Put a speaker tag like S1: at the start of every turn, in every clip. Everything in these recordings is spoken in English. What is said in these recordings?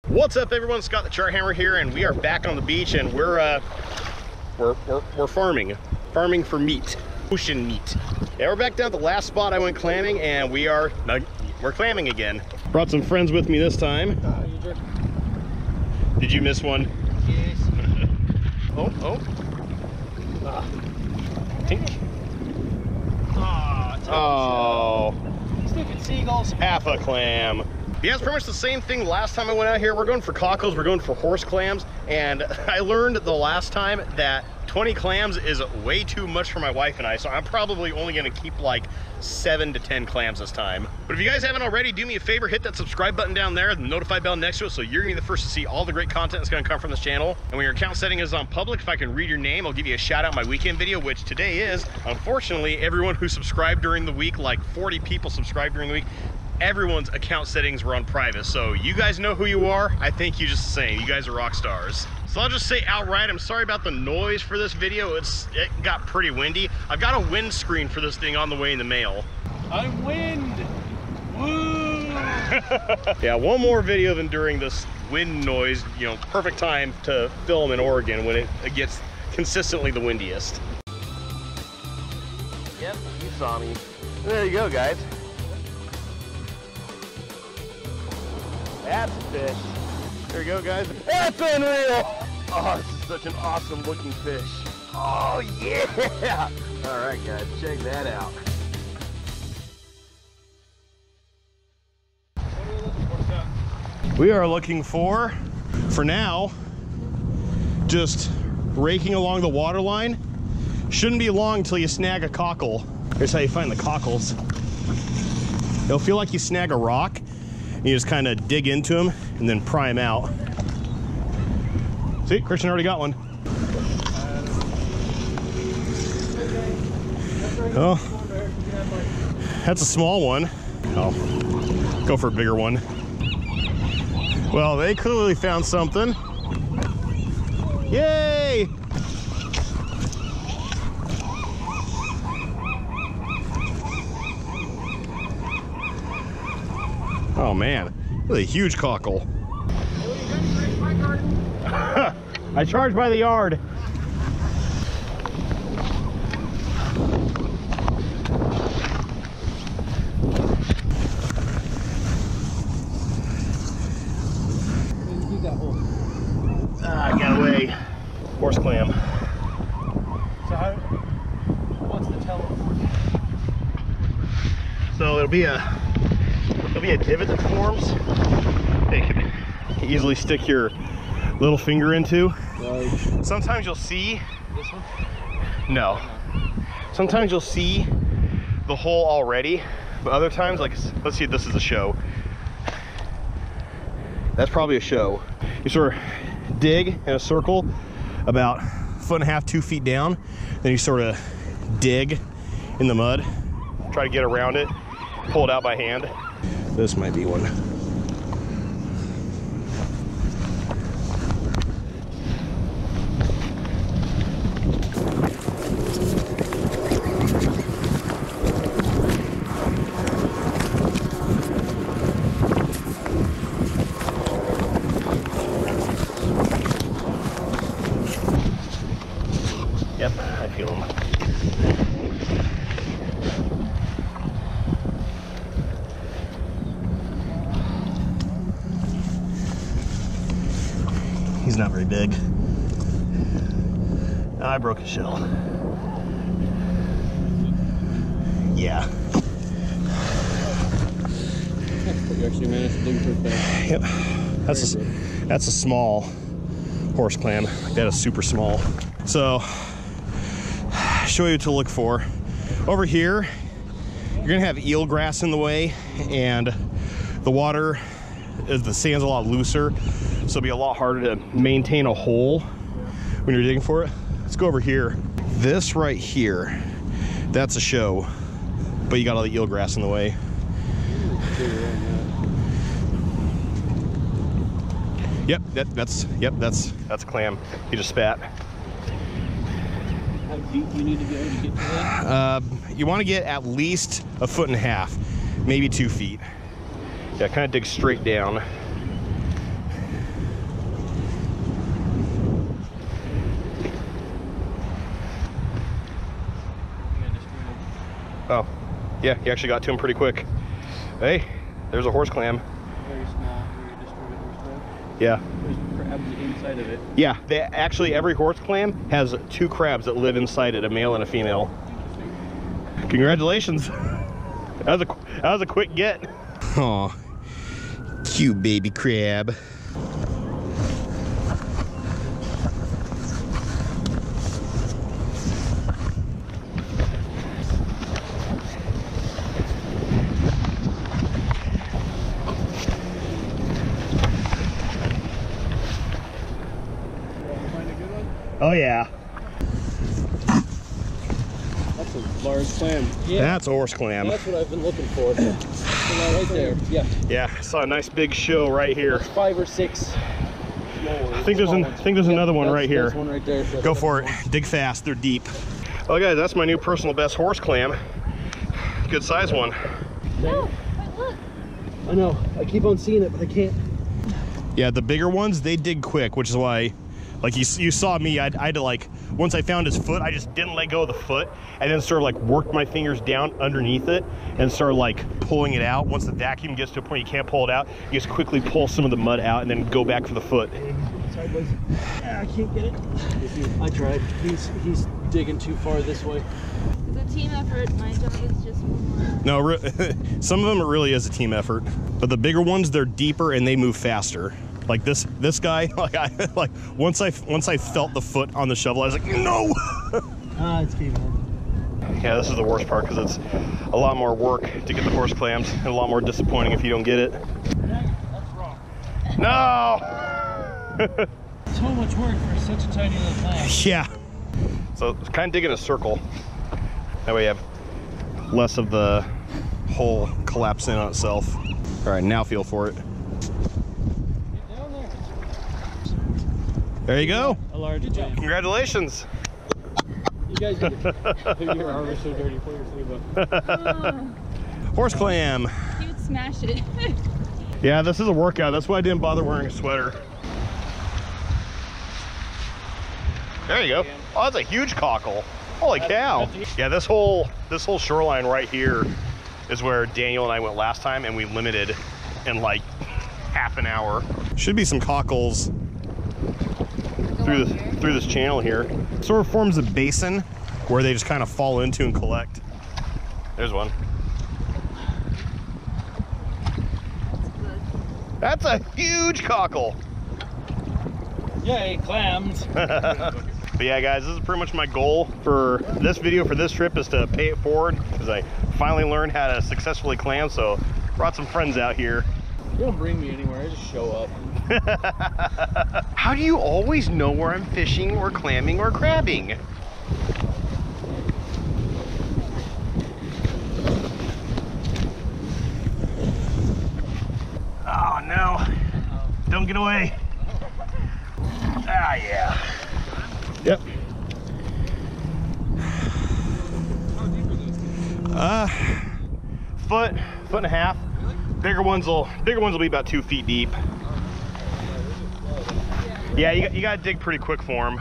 S1: What's up, everyone? Scott the TroutHammer here, and we are back on the beach, and we're farming for meat, ocean meat. Yeah, we're back down at the last spot I went clamming, and we're clamming again. Brought some friends with me this time. Did you miss one?
S2: Yes.
S1: Oh. Tink. Oh.
S2: Stupid seagulls.
S1: Half a clam. Yeah, it's pretty much the same thing last time I went out here. We're going for cockles, we're going for horse clams, and I learned the last time that 20 clams is way too much for my wife and I, so I'm probably only gonna keep like 7 to 10 clams this time. But if you guys haven't already, do me a favor, hit that subscribe button down there, the notify bell next to it, so you're gonna be the first to see all the great content that's gonna come from this channel. And when your account setting is on public, if I can read your name, I'll give you a shout out in my weekend video, which today is, unfortunately, everyone who subscribed during the week, like 40 people subscribed during the week, everyone's account settings were on private, so you guys know who you are. I thank you just the same. You guys are rock stars. So I'll just say outright, I'm sorry about the noise for this video. It got pretty windy. I've got a windscreen for this thing on the way in the mail.
S2: I'm wind. Woo!
S1: Yeah, one more video than during this wind noise. You know, perfect time to film in Oregon when it gets consistently the windiest. Yep, you saw me. There you go, guys. That's a fish. There we go, guys. That's unreal! Oh, this is such an awesome looking fish. Oh, yeah! All right, guys, check that out. We are looking for now, just raking along the water line. Shouldn't be long until you snag a cockle. Here's how you find the cockles. It'll feel like you snag a rock. You just kind of dig into them and then pry them out. See, Christian already got one. Oh, that's a small one. Oh, go for a bigger one. Well, they clearly found something. Yay! Oh man, really huge cockle. I charge by the yard. I got away. Horse clam.
S2: So what's the tell?
S1: So there'll be a divot that forms. You can easily stick your little finger into.
S2: Right.
S1: Sometimes you'll see.
S2: This one?
S1: No. Sometimes you'll see the hole already, but other times, like, let's see if this is a show. That's probably a show. You sort of dig in a circle about 1.5 feet, 2 feet down, then you sort of dig in the mud, try to get around it, pull it out by hand. This might be one. Yep, I feel them. He's not very big. I broke his shell. Yeah.
S2: You actually managed to dig through that.
S1: Yep. That's a small horse clam. Like that is super small. So, show you what to look for. Over here, you're gonna have eelgrass in the way, and the water, the sand's a lot looser, so it'll be a lot harder to maintain a hole when you're digging for it. Let's go over here. This right here, that's a show, but you got all the eelgrass in the way. Yep, that's a clam. He just spat.
S2: How deep do you need to go to get to that?
S1: You want to get at least 1.5 feet, maybe 2 feet. Yeah, kind of dig straight down. Yeah, he actually got to him pretty quick. Hey, there's a horse clam.
S2: Very small, very distributed horse clam.
S1: Yeah.
S2: There's crabs inside of it.
S1: Yeah, actually every horse clam has 2 crabs that live inside it, a male and a female. Congratulations. That was a quick get. Aw, cute baby crab. Oh yeah.
S2: That's a large clam. Yeah.
S1: That's a horse clam.
S2: That's what I've been looking for. Right there. Yeah.
S1: Yeah, I saw a nice big show right here.
S2: That's 5 or 6.
S1: I think there's another one right here.
S2: There's one right there.
S1: Go for it. Dig fast. They're deep. Oh guys, that's my new personal best horse clam. Good size one.
S2: Oh, look. I know. I keep on seeing it, but I can't.
S1: Yeah, the bigger ones, they dig quick, which is why, like you saw me, I had to like, once I found his foot, I just didn't let go of the foot and then sort of like worked my fingers down underneath it and started like pulling it out. Once the vacuum gets to a point you can't pull it out, you just quickly pull some of the mud out and then go back for the foot.
S2: Sideways. I can't get it. I tried. He's digging too far this way.
S3: It's a team effort. My job is just one.
S1: No, some of them it really is a team effort, but the bigger ones, they're deeper and they move faster. Like this guy, like once I felt the foot on the shovel, I was like, no.
S2: It's caving in.
S1: Yeah, this is the worst part because it's a lot more work to get the horse clams and a lot more disappointing if you don't get it.
S2: That's wrong.
S1: No.
S2: So much work for such a tiny little clam.
S1: Yeah. So it's kind of digging a circle. That way you have less of the hole collapse in on itself. All right, now feel for it. There you go.
S2: A large clam.
S1: Congratulations.
S2: You guys did it. Your arm is so dirty. Pull your sleeve up.
S1: Horse clam.
S3: You would smash it.
S1: Yeah, this is a workout. That's why I didn't bother wearing a sweater. There you go. Oh, that's a huge cockle. Holy cow. Yeah, this whole shoreline right here is where Daniel and I went last time, and we limited in like half an hour. Should be some cockles through this channel here. Sort of forms a basin where they just kind of fall into and collect. There's one. That's a huge cockle.
S2: Yay, clams.
S1: But yeah, guys, this is pretty much my goal for this video, for this trip, is to pay it forward, because I finally learned how to successfully clam, so brought some friends out here.
S2: You don't bring me anywhere, I just show up.
S1: How do you always know where I'm fishing or clamming or crabbing? Oh no, don't get away. Ah, yeah. Yep. Foot and a half. Bigger ones will be about 2 feet deep. Yeah, you gotta dig pretty quick for them.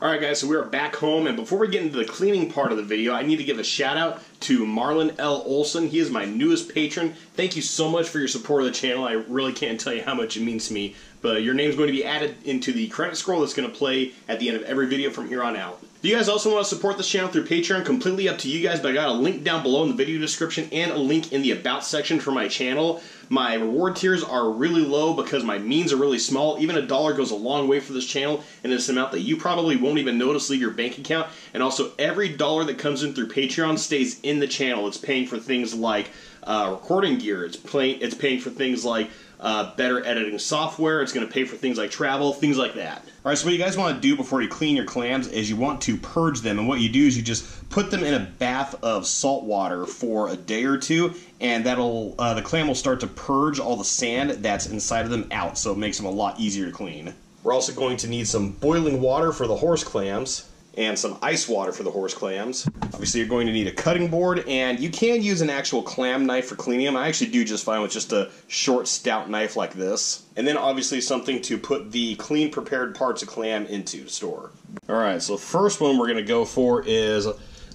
S1: Alright guys, so we are back home, and before we get into the cleaning part of the video, I need to give a shout out to Marlon L. Olson. He is my newest patron. Thank you so much for your support of the channel. I really can't tell you how much it means to me, but your name is going to be added into the credit scroll that's going to play at the end of every video from here on out. If you guys also want to support this channel through Patreon, completely up to you guys, but I got a link down below in the video description and a link in the About section for my channel. My reward tiers are really low because my means are really small. Even $1 goes a long way for this channel, and it's an amount that you probably won't even notice leave your bank account. And also, every dollar that comes in through Patreon stays in the channel. It's paying for things like recording gear. It's paying for things like better editing software. It's going to pay for things like travel, things like that. Alright, so what you guys want to do before you clean your clams is you want to purge them, and what you do is you just put them in a bath of salt water for a day or two, and that'll the clam will start to purge all the sand that's inside of them out, so it makes them a lot easier to clean. We're also going to need some boiling water for the horse clams, and some ice water for the horse clams. Obviously you're going to need a cutting board, and you can use an actual clam knife for cleaning them. I actually do just fine with just a short stout knife like this. And then obviously something to put the clean prepared parts of clam into to store. Alright, so the first one we're going to go for is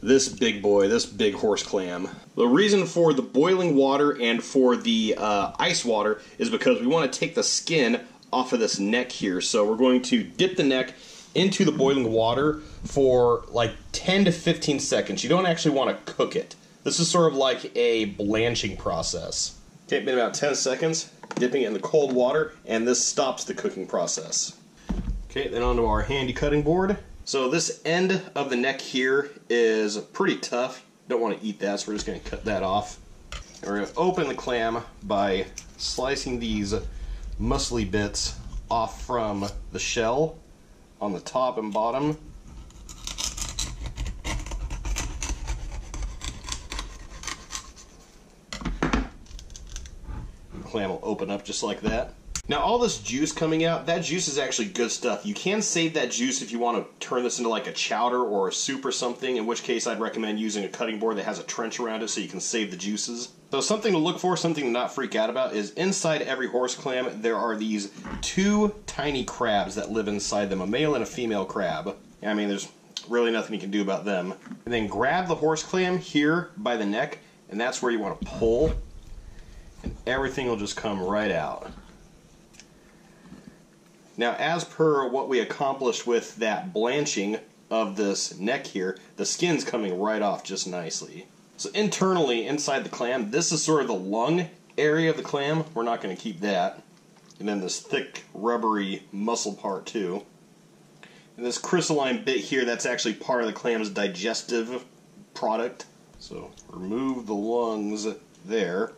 S1: this big boy, this big horse clam. The reason for the boiling water and for the ice water is because we want to take the skin off of this neck here. So we're going to dip the neck into the boiling water for like 10 to 15 seconds. You don't actually want to cook it. This is sort of like a blanching process. Okay, been about 10 seconds, dipping it in the cold water, and this stops the cooking process. Okay, then onto our handy cutting board. So this end of the neck here is pretty tough. Don't want to eat that, so we're just going to cut that off. And we're going to open the clam by slicing these muscly bits off from the shell on the top and bottom. The clam will open up just like that. Now all this juice coming out, that juice is actually good stuff. You can save that juice if you want to turn this into like a chowder or a soup or something, in which case I'd recommend using a cutting board that has a trench around it so you can save the juices. So something to look for, something to not freak out about, is inside every horse clam there are these two tiny crabs that live inside them, a male and a female crab. I mean, there's really nothing you can do about them. And then grab the horse clam here by the neck, and that's where you want to pull, and everything will just come right out. Now, as per what we accomplished with that blanching of this neck here, the skin's coming right off just nicely. So internally, inside the clam, this is sort of the lung area of the clam. We're not going to keep that. And then this thick, rubbery muscle part too. And this crystalline bit here, that's actually part of the clam's digestive product. So remove the lungs there.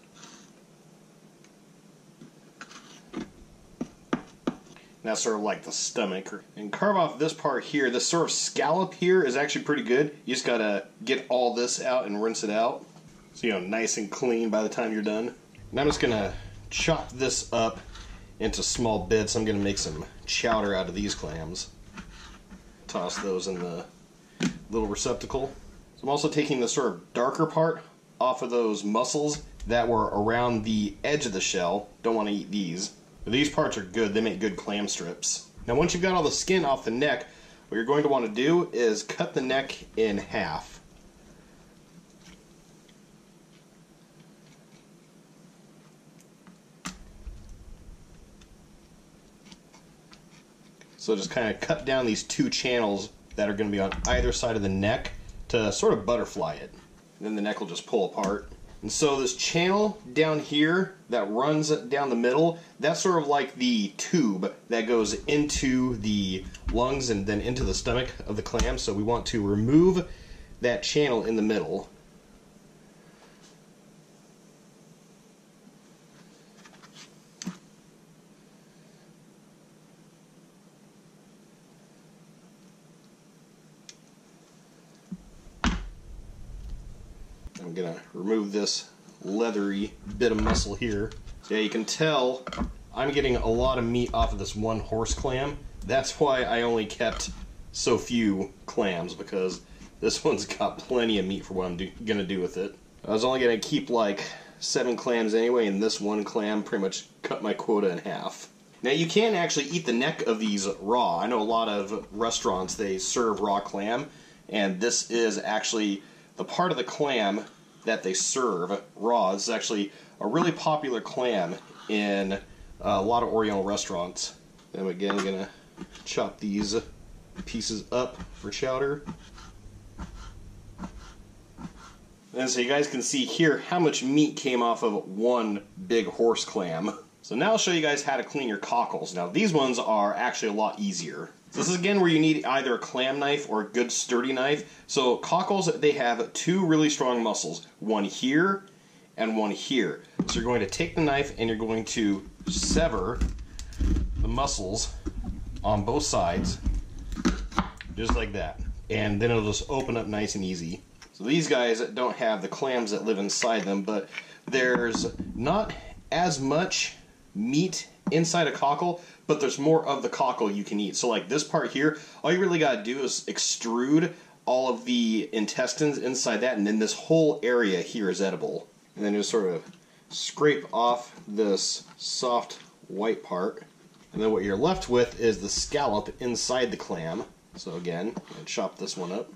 S1: That's sort of like the stomach. And carve off this part here. This sort of scallop here is actually pretty good. You just gotta get all this out and rinse it out. So, you know, nice and clean by the time you're done. And I'm just gonna chop this up into small bits. I'm gonna make some chowder out of these clams. Toss those in the little receptacle. So I'm also taking the sort of darker part off of those muscles that were around the edge of the shell. Don't want to eat these. But these parts are good. They make good clam strips. Now once you've got all the skin off the neck, what you're going to want to do is cut the neck in half. So just kind of cut down these two channels that are going to be on either side of the neck to sort of butterfly it. And then the neck will just pull apart. And so this channel down here that runs down the middle, that's sort of like the tube that goes into the lungs and then into the stomach of the clam. So we want to remove that channel in the middle. I'm gonna remove this leathery bit of muscle here. So yeah, you can tell I'm getting a lot of meat off of this one horse clam. That's why I only kept so few clams, because this one's got plenty of meat for what I'm gonna do with it. I was only gonna keep like 7 clams anyway, and this one clam pretty much cut my quota in half. Now you can actually eat the neck of these raw. I know a lot of restaurants, they serve raw clam, and this is actually the part of the clam that they serve raw. This is actually a really popular clam in a lot of Oriental restaurants. And again, I'm gonna chop these pieces up for chowder. And so you guys can see here how much meat came off of one big horse clam. So now I'll show you guys how to clean your cockles. Now these ones are actually a lot easier. So this is again where you need either a clam knife or a good sturdy knife. So cockles, they have 2 really strong muscles, one here and one here. So you're going to take the knife and you're going to sever the muscles on both sides, just like that. And then it'll just open up nice and easy. So these guys don't have the clams that live inside them, but there's not as much meat inside a cockle, but there's more of the cockle you can eat. So like this part here, all you really gotta do is extrude all of the intestines inside that, and then this whole area here is edible. And then just sort of scrape off this soft white part. And then what you're left with is the scallop inside the clam. So again, chop this one up.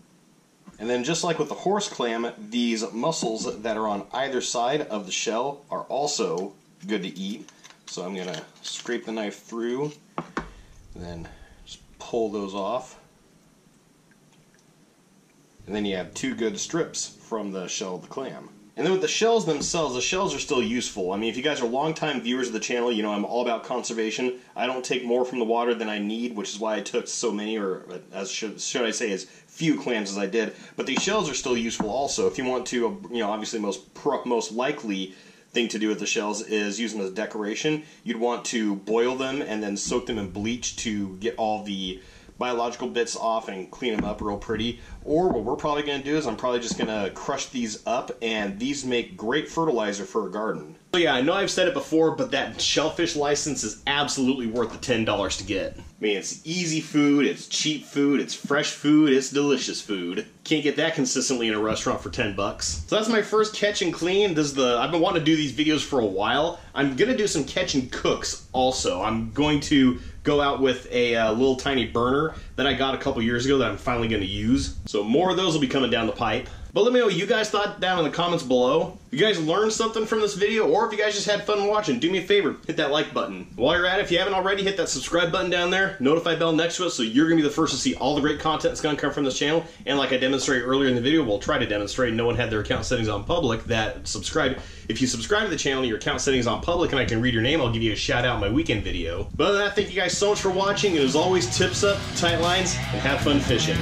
S1: And then just like with the horse clam, these mussels that are on either side of the shell are also good to eat. So I'm gonna scrape the knife through and then just pull those off. And then you have 2 good strips from the shell of the clam. And then with the shells themselves, the shells are still useful. I mean, if you guys are longtime viewers of the channel, you know I'm all about conservation. I don't take more from the water than I need, which is why I took so many, or as should I say, as few clams as I did. But these shells are still useful also. If you want to, you know, obviously most likely thing to do with the shells is use them as decoration. You'd want to boil them and then soak them in bleach to get all the biological bits off and clean them up real pretty. Or what we're probably going to do is I'm probably just going to crush these up, and these make great fertilizer for a garden. So yeah, I know I've said it before, but that shellfish license is absolutely worth the $10 to get. I mean, it's easy food, it's cheap food, it's fresh food, it's delicious food. Can't get that consistently in a restaurant for 10 bucks. So that's my first catch and clean. I've been wanting to do these videos for a while. I'm gonna do some catch and cooks also. I'm going to go out with a little tiny burner that I got a couple years ago that I'm finally gonna use. So more of those will be coming down the pipe. But let me know what you guys thought down in the comments below. If you guys learned something from this video, or if you guys just had fun watching, do me a favor, hit that like button. While you're at it, if you haven't already, hit that subscribe button down there, notify bell next to it, so you're gonna be the first to see all the great content that's gonna come from this channel. And like I demonstrated earlier in the video, we'll try to demonstrate, no one had their account settings on public, that subscribe. If you subscribe to the channel and your account settings on public and I can read your name, I'll give you a shout out in my weekend video. But other than that, thank you guys so much for watching, and as always, tips up, tight lines, and have fun fishing.